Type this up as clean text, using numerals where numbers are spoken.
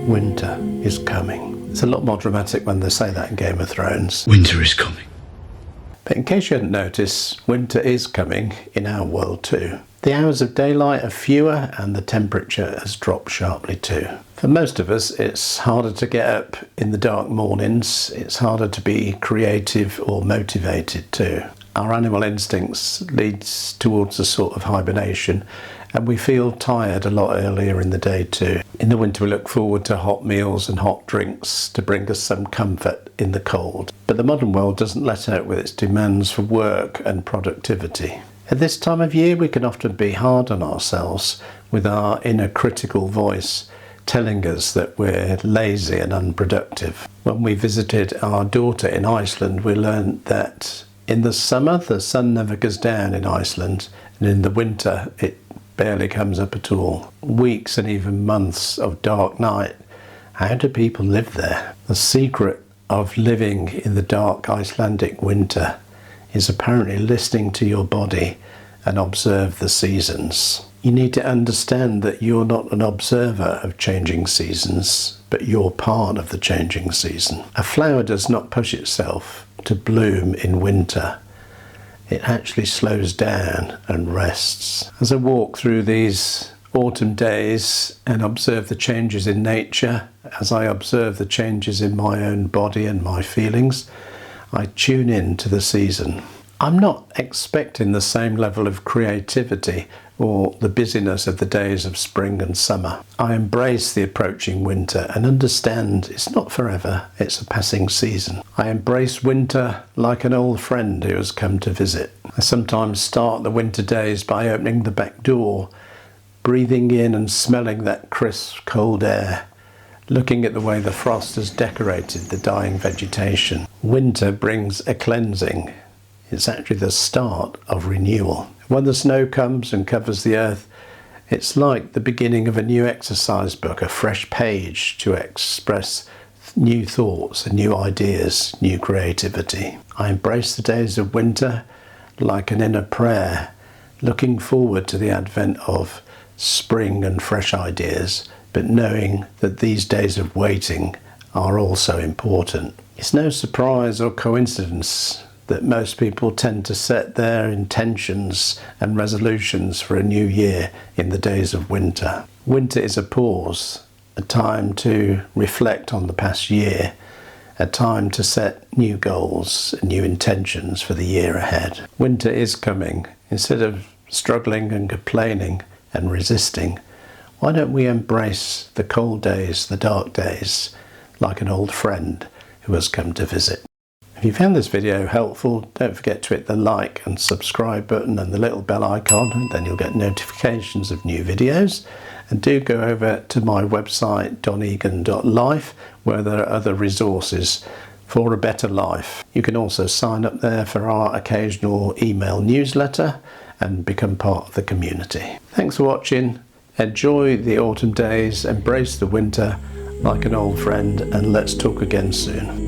Winter is coming. It's a lot more dramatic when they say that in Game of Thrones. Winter is coming. But in case you hadn't noticed, winter is coming in our world too. The hours of daylight are fewer and the temperature has dropped sharply too. For most of us, it's harder to get up in the dark mornings. It's harder to be creative or motivated too. Our animal instincts leads towards a sort of hibernation, and we feel tired a lot earlier in the day too. In the winter we look forward to hot meals and hot drinks to bring us some comfort in the cold. But the modern world doesn't let out with its demands for work and productivity. At this time of year we can often be hard on ourselves with our inner critical voice telling us that we're lazy and unproductive. When we visited our daughter in Iceland, we learned that in the summer the sun never goes down in Iceland, and in the winter it barely comes up at all. Weeks and even months of dark night. How do people live there? The secret of living in the dark Icelandic winter is apparently listening to your body and observe the seasons. You need to understand that you're not an observer of changing seasons, but you're part of the changing season. A flower does not push itself to bloom in winter. It actually slows down and rests. As I walk through these autumn days and observe the changes in nature, as I observe the changes in my own body and my feelings, I tune in to the season. I'm not expecting the same level of creativity or the busyness of the days of spring and summer. I embrace the approaching winter and understand it's not forever, it's a passing season. I embrace winter like an old friend who has come to visit. I sometimes start the winter days by opening the back door, breathing in and smelling that crisp, cold air, looking at the way the frost has decorated the dying vegetation. Winter brings a cleansing. It's actually the start of renewal. When the snow comes and covers the earth, it's like the beginning of a new exercise book, a fresh page to express new thoughts and new ideas, new creativity. I embrace the days of winter like an inner prayer, looking forward to the advent of spring and fresh ideas, but knowing that these days of waiting are also important. It's no surprise or coincidence that most people tend to set their intentions and resolutions for a new year in the days of winter. Winter is a pause, a time to reflect on the past year, a time to set new goals and new intentions for the year ahead. Winter is coming. Instead of struggling and complaining and resisting, why don't we embrace the cold days, the dark days, like an old friend who has come to visit? If you found this video helpful, don't forget to hit the like and subscribe button and the little bell icon, and then you'll get notifications of new videos. And do go over to my website donegan.life, where there are other resources for a better life. You can also sign up there for our occasional email newsletter and become part of the community. Thanks for watching. Enjoy the autumn days, embrace the winter like an old friend, and let's talk again soon.